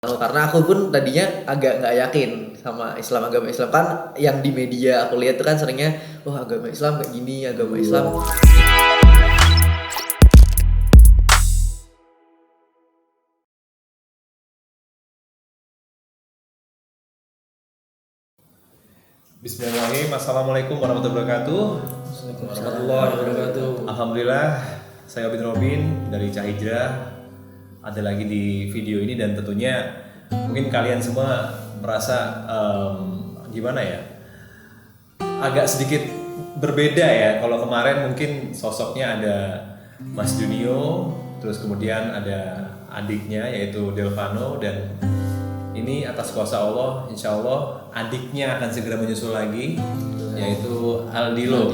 Karena aku pun tadinya agak nggak yakin sama agama Islam kan, yang di media aku lihat tuh kan seringnya, wah agama Islam kayak gini, agama Islam. Bismillahirrahmanirrahim. Assalamualaikum warahmatullahi wabarakatuh. Warahmatullahi wabarakatuh. Alhamdulillah, saya Robin dari Cahijrah. Ada lagi di video ini dan tentunya mungkin kalian semua merasa gimana ya? Agak sedikit berbeda ya. Kalau kemarin mungkin sosoknya ada Mas Junio, terus kemudian ada adiknya yaitu Delvano, dan ini atas kuasa Allah, insya Allah adiknya akan segera menyusul lagi, yaitu Aldilo.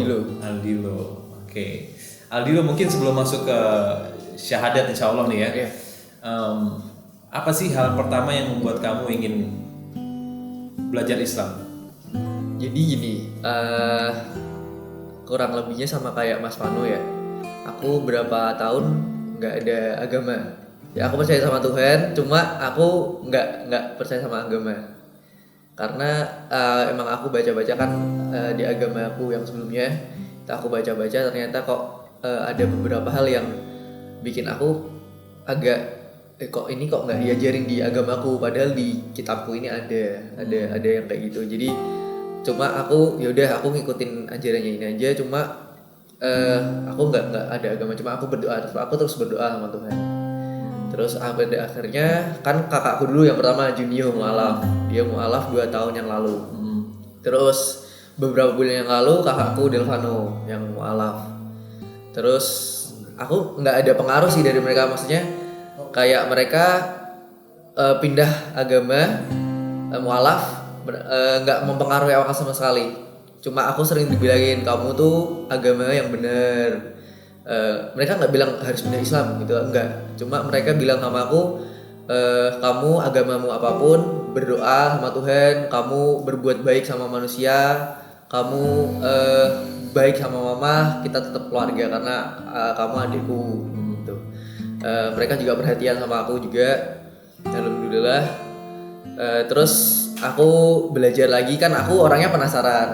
Oke. Aldilo, mungkin sebelum masuk ke syahadat insya Allah nih ya, apa sih hal pertama yang membuat kamu ingin belajar Islam? Jadi gini, kurang lebihnya sama kayak Mas Vano ya. Aku berapa tahun nggak ada agama. Ya aku percaya sama Tuhan, cuma aku nggak percaya sama agama. Karena emang aku baca-baca kan, di agama aku yang sebelumnya, aku baca-baca ternyata kok ada beberapa hal yang bikin aku agak kok nggak diajarin di agamaku, padahal di kitabku ini ada yang kayak gitu. Jadi cuma aku yaudah aku ngikutin ajarannya ini aja, cuma aku nggak ada agama, cuma aku berdoa, aku terus berdoa sama Tuhan. Terus pada akhirnya kan kakakku dulu yang pertama Junio mualaf, dia mualaf 2 tahun yang lalu. Terus beberapa bulan yang lalu kakakku Delvano yang mualaf. Terus aku nggak ada pengaruh sih dari mereka, maksudnya kayak mereka pindah agama, mualaf, nggak mempengaruhi aku sama sekali. Cuma aku sering dibilangin kamu tuh agama yang bener. Mereka nggak bilang harus pindah Islam gitu, enggak. Cuma mereka bilang sama aku, kamu agamamu apapun, berdoa sama Tuhan, kamu berbuat baik sama manusia, kamu baik sama mama, kita tetap keluarga karena kamu adikku gitu. Mereka juga perhatian sama aku juga, alhamdulillah. Terus aku belajar lagi kan, aku orangnya penasaran.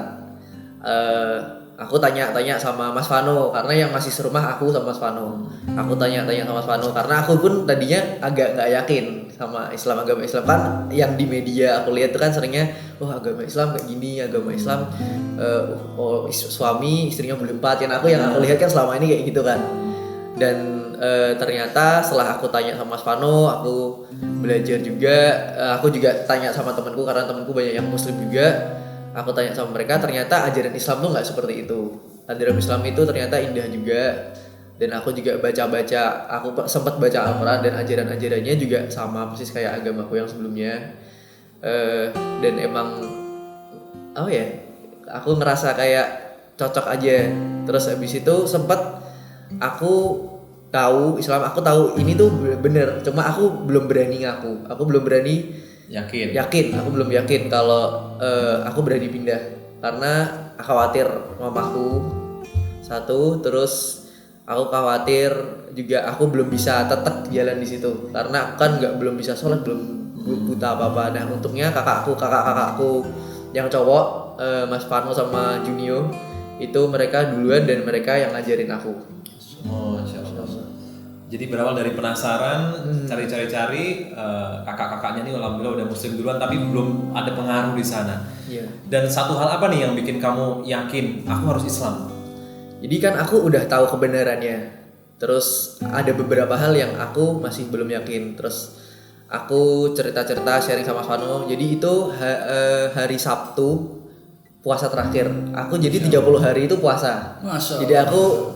Aku tanya-tanya sama Mas Vano, karena yang masih serumah aku sama Mas Vano. Aku tanya-tanya sama Mas Vano karena aku pun tadinya agak nggak yakin sama agama Islam kan, yang di media aku lihat tuh kan seringnya, wah agama Islam kayak gini, agama Islam suami istrinya boleh 4, yang aku lihat kan selama ini kayak gitu kan. Dan ternyata setelah aku tanya sama Mas Vano, aku belajar juga, aku juga tanya sama temanku karena temanku banyak yang muslim juga. Aku tanya sama mereka, ternyata ajaran Islam tuh nggak seperti itu. Ajaran Islam itu ternyata indah juga. Dan aku juga baca-baca, aku sempat baca Al-Quran dan ajaran-ajarannya juga sama persis kayak agamaku yang sebelumnya. Dan emang apa ya, aku ngerasa kayak cocok aja. Terus habis itu sempat aku tahu Islam, aku tahu ini tuh bener, cuma aku belum berani ngaku, aku belum berani yakin, aku belum yakin kalau aku berani pindah karena khawatir mamaku satu, terus aku khawatir juga aku belum bisa tetap jalan di situ karena aku kan belum bisa sholat, belum buta apa-apa. Nah untungnya kakakku yang cowok, Mas Vano sama Junio itu mereka duluan dan mereka yang ngajarin aku. Jadi berawal dari penasaran, cari-cari, kakak-kakaknya nih alhamdulillah udah muslim duluan, tapi belum ada pengaruh di sana. Iya. Dan satu hal apa nih yang bikin kamu yakin aku harus Islam? Jadi kan aku udah tahu kebenarannya. Terus ada beberapa hal yang aku masih belum yakin. Terus aku cerita-cerita sharing sama Vano. Jadi itu hari Sabtu puasa terakhir. Aku jadi 30 hari itu puasa. Jadi aku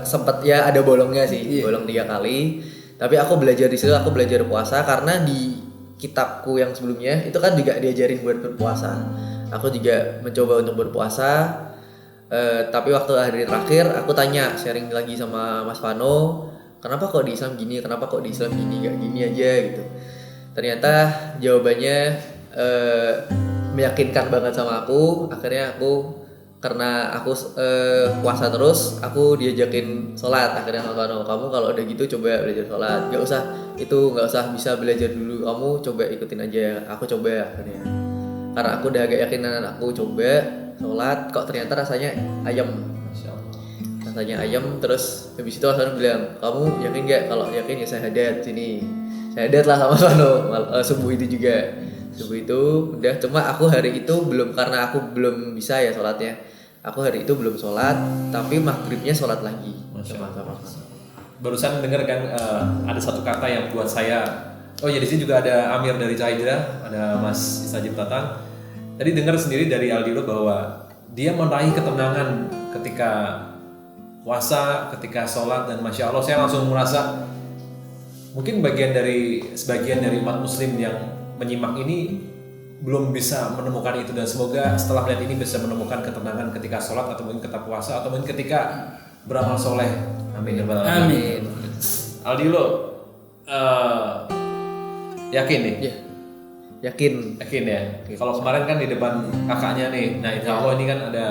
sempat ya ada bolongnya sih, bolong 3 kali. Tapi aku belajar di situ, aku belajar puasa karena di kitabku yang sebelumnya itu kan juga diajarin buat berpuasa. Aku juga mencoba untuk berpuasa. Tapi waktu hari terakhir aku tanya, sharing lagi sama Mas Vano, kenapa kok di Islam gini, kenapa kok di Islam gini, gak gini aja gitu. Ternyata jawabannya meyakinkan banget sama aku. Akhirnya aku karena aku puasa terus, aku diajakin sholat. Akhirnya Mas Vano, kamu kalau udah gitu coba belajar sholat, nggak usah bisa belajar dulu, kamu coba ikutin aja. Aku coba akhirnya, karena aku udah agak yakin dan aku coba sholat, kok ternyata rasanya ayam. Masya Allah. Rasanya ayam. Terus habis itu Mas Vano bilang, kamu yakin nggak? Kalau yakin ya syahadat sini. Syahadat lah sama Mas Vano. Subuh itu juga. Subuh itu udah, cuma aku hari itu belum, karena aku belum bisa ya sholatnya. Aku hari itu belum sholat, tapi maghribnya sholat lagi. Masya Allah. Sama-sama. Barusan dengar kan ada satu kata yang buat saya, oh ya di sini juga ada Amir dari Cahidra, ada Mas Istajib Tatang. Tadi dengar sendiri dari Aldilo bahwa dia meraih ketenangan ketika puasa, ketika sholat, dan Masya Allah saya langsung merasa mungkin sebagian dari umat muslim yang menyimak ini belum bisa menemukan itu, dan semoga setelah melihat ini bisa menemukan ketenangan ketika sholat atau mungkin ketika puasa atau mungkin ketika beramal soleh. Amin ya rabbal alamin. Aldilo yakin nih? Ya, yakin. Yakin ya. Kalau kemarin kan di depan kakaknya nih, nah insya Allah ini kan ada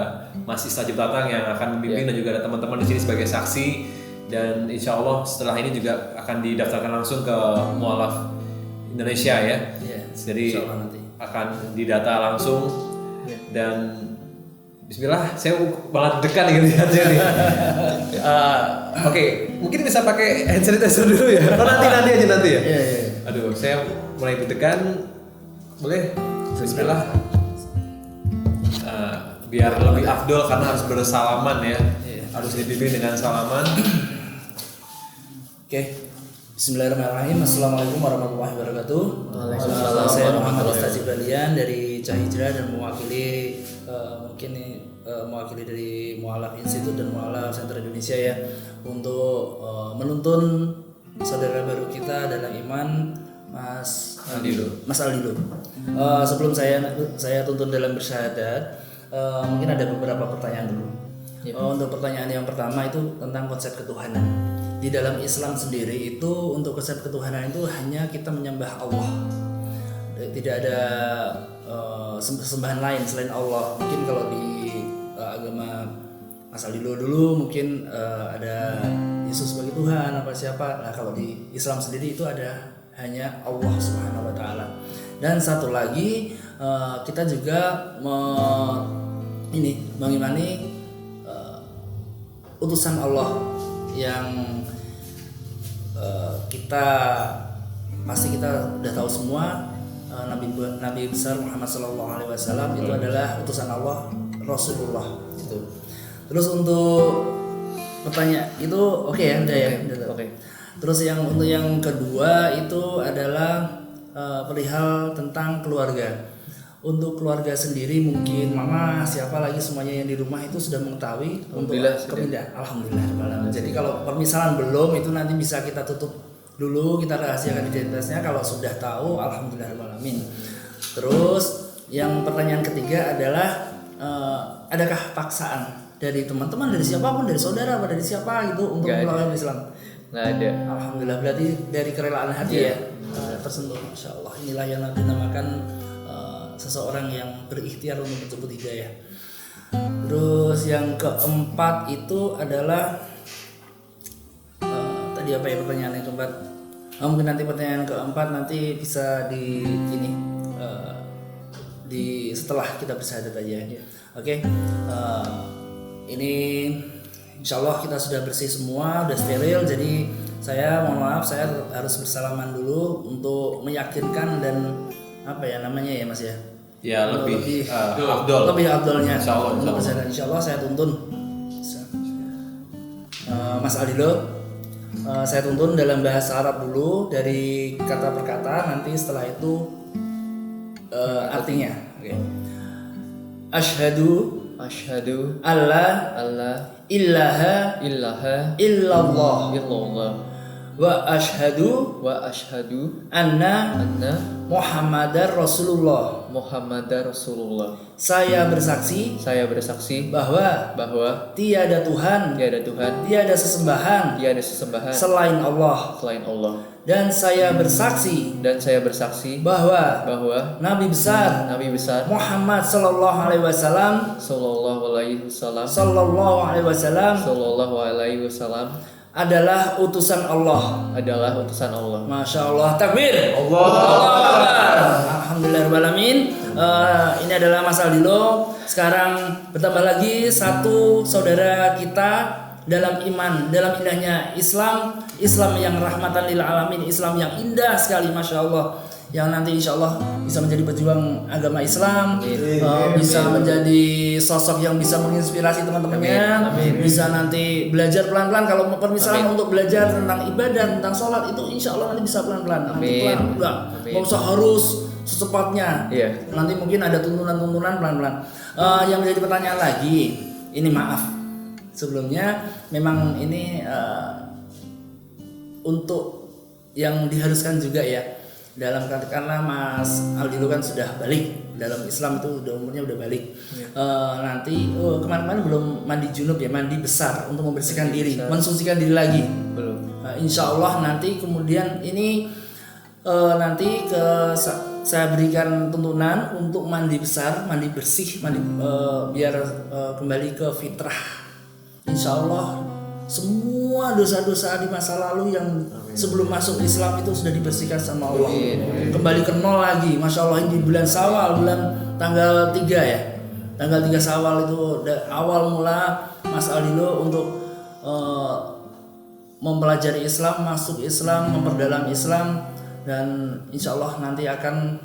Mas Istajib Tatang yang akan membimbing dan juga ada teman-teman di sini sebagai saksi, dan insya Allah setelah ini juga akan didaftarkan langsung ke Mu'alaf Indonesia ya. Jadi akan didata langsung dan Bismillah, saya malah dekat nih lihatnya nih. Oke, mungkin bisa pakai hand sanitizer dulu ya. Oh, nanti aja ya. Iya. Aduh, saya mulai deg-degan. Boleh? Bismillah. Biar lebih afdol karena harus bersalaman ya. Harus dibimbing dengan salaman. Oke. Bismillahirrahmanirrahim. Assalamualaikum warahmatullahi wabarakatuh. Waalaikumsalam Saya Muhammad warahmatullahi Istajib Balian dari Cahidra dan mewakili mewakili dari Mu'alaf Institute dan Mu'alaf Center Indonesia ya, untuk menuntun saudara baru kita dalam iman, Mas Aldilo. Sebelum saya tuntun dalam bersyahadat, mungkin ada beberapa pertanyaan dulu. Untuk pertanyaan yang pertama itu tentang konsep ketuhanan. Di dalam Islam sendiri itu untuk konsep ketuhanan itu hanya kita menyembah Allah. Tidak ada sembahan lain selain Allah. Mungkin kalau di agama Mas Aldilo dulu mungkin ada Yesus sebagai Tuhan apa siapa. Nah, kalau di Islam sendiri itu ada hanya Allah Subhanahu wa taala. Dan satu lagi kita juga mengimani utusan Allah yang kita udah tahu semua, Nabi besar Muhammad SAW itu adalah utusan Allah, Rasulullah gitu. Terus untuk pertanyaan itu oke ya, udah ya. Oke. Terus untuk yang kedua itu adalah perihal tentang keluarga. Untuk keluarga sendiri mungkin mama siapa lagi semuanya yang di rumah itu sudah mengetahui untuk kemindahan. Alhamdulillah. Jadi kalau permisalan belum, itu nanti bisa kita tutup dulu, kita rahasiakan identitasnya. Kalau sudah tahu, alhamdulillahirrahmanirrahim. Terus yang pertanyaan ketiga adalah adakah paksaan dari teman-teman, dari siapapun, dari saudara atau dari siapa gitu untuk melakukan Islam? Nggak ada. Alhamdulillah, berarti dari kerelaan hati ya tersentuh. Masya Allah, inilah yang dinamakan seseorang yang berikhtiar untuk menjemput hidayah. Terus yang keempat itu adalah tadi apa ya pertanyaan yang keempat? Mungkin nanti pertanyaan keempat nanti bisa di setelah kita bersyahadat aja. Oke. Ini insya Allah kita sudah bersih semua, udah steril. Jadi saya mohon maaf, saya harus bersalaman dulu untuk meyakinkan dan apa ya namanya ya Mas ya? Ya lebih afdol. Lebih afdolnya. Insya Allah. Insya Allah saya tuntun. Mas Aldilo, saya tuntun dalam bahasa Arab dulu dari kata per kata. Nanti setelah itu artinya. Okay. Asyhadu alla ilaha illallah wa asyhadu anna Muhammadar Rasulullah. Saya bersaksi bahwa tiada Tuhan, tiada sesembahan selain Allah, dan saya bersaksi bahwa Nabi besar Muhammad sallallahu alaihi wasallam adalah utusan Allah. Masya Allah, takbir. Alhamdulillahirrahmanirrahim. Ini adalah Mas Aldilo. Sekarang bertambah lagi satu saudara kita dalam iman, dalam indahnya Islam yang rahmatan lil alamin, Islam yang indah sekali, Masya Allah, yang nanti insya Allah bisa menjadi pejuang agama Islam, bisa menjadi sosok yang bisa menginspirasi teman-temannya, bisa nanti belajar pelan-pelan. Kalau permisalan untuk belajar tentang ibadah, tentang sholat, itu insya Allah nanti bisa pelan-pelan, nggak usah harus secepatnya. Nanti mungkin ada tuntunan pelan-pelan. Yang menjadi pertanyaan lagi, ini maaf sebelumnya, memang ini untuk yang diharuskan juga ya, dalam karena Mas Aldilo kan sudah balik dalam Islam, itu umurnya udah balik. Nanti kemarin belum mandi junub ya, mandi besar untuk membersihkan diri, mensucikan diri lagi. Belum. Insya Allah nanti kemudian ini nanti saya berikan tuntunan untuk mandi besar, mandi bersih, biar kembali ke fitrah. Insya Allah semua dosa-dosa di masa lalu yang sebelum masuk Islam itu sudah dibersihkan sama Allah. Kembali ke nol lagi. Masya Allah, ini bulan Syawal, bulan tanggal 3 ya. Tanggal 3 Syawal itu awal mula Mas Aldilo untuk mempelajari Islam, masuk Islam, memperdalam Islam, dan insya Allah nanti akan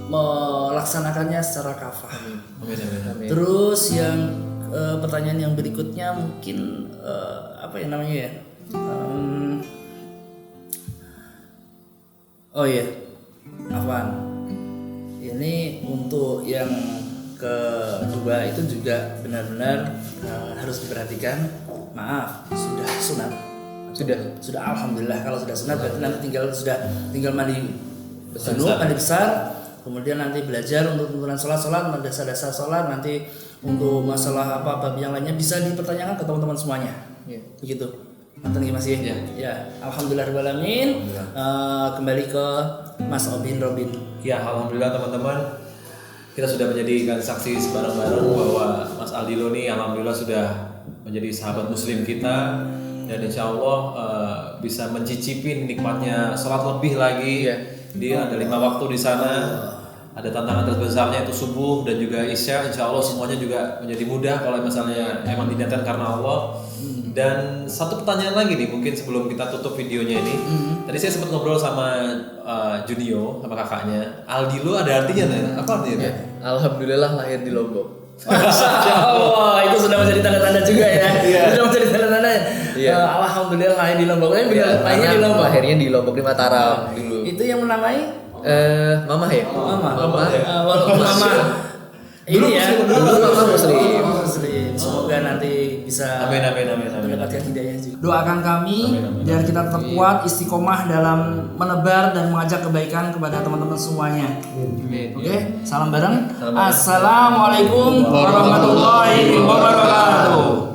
melaksanakannya secara kafah. Terus yang pertanyaan yang berikutnya mungkin apa ya namanya ya? Oh iya, Afwan. Ini untuk yang kedua itu juga benar-benar harus diperhatikan. Maaf, sudah sunat. Sudah alhamdulillah. Kalau sudah sunat berarti nanti tinggal mandi besar. Kemudian nanti belajar untuk tuntunan sholat, dasar-dasar sholat, nanti untuk masalah apa yang lainnya bisa dipertanyakan ke teman-teman semuanya. Begitu. Mantan Mas ya. Alhamdulillahirrahmanirrahim. Kembali ke Mas Robin. Ya, alhamdulillah teman-teman, kita sudah menjadikan saksi bareng-bareng bahwa Mas Aldilo nih alhamdulillah sudah menjadi sahabat muslim kita, dan insya Allah bisa mencicipi nikmatnya sholat lebih lagi. Dia ada 5 waktu di sana. Ada tantangan terbesarnya itu subuh dan juga isya. Insya Allah semuanya juga menjadi mudah kalau misalnya emang diniatkan karena Allah. Dan satu pertanyaan lagi nih, mungkin sebelum kita tutup videonya ini. Tadi saya sempat ngobrol sama Junio, sama kakaknya. Aldilo ada artinya nih? Apa artinya? Alhamdulillah lahir di Lombok. Masya Allah, itu sudah menjadi tanda-tanda juga ya. Sudah menjadi tanda-tanda. Alhamdulillah lahir di Lombok. Lahirnya di Lombok. Lahirnya di Lombok, di Mataram dulu. Itu yang menamai Mama ya? Mama. Ini ya. Dulu Mama Muslim. Semoga nanti bisa Amin. mendapatkan hidayah juga. Doakan kami biar kita tetap kuat, istiqomah dalam menebar dan mengajak kebaikan kepada teman-teman semuanya. Oke, salam bareng. Assalamualaikum warahmatullahi wabarakatuh.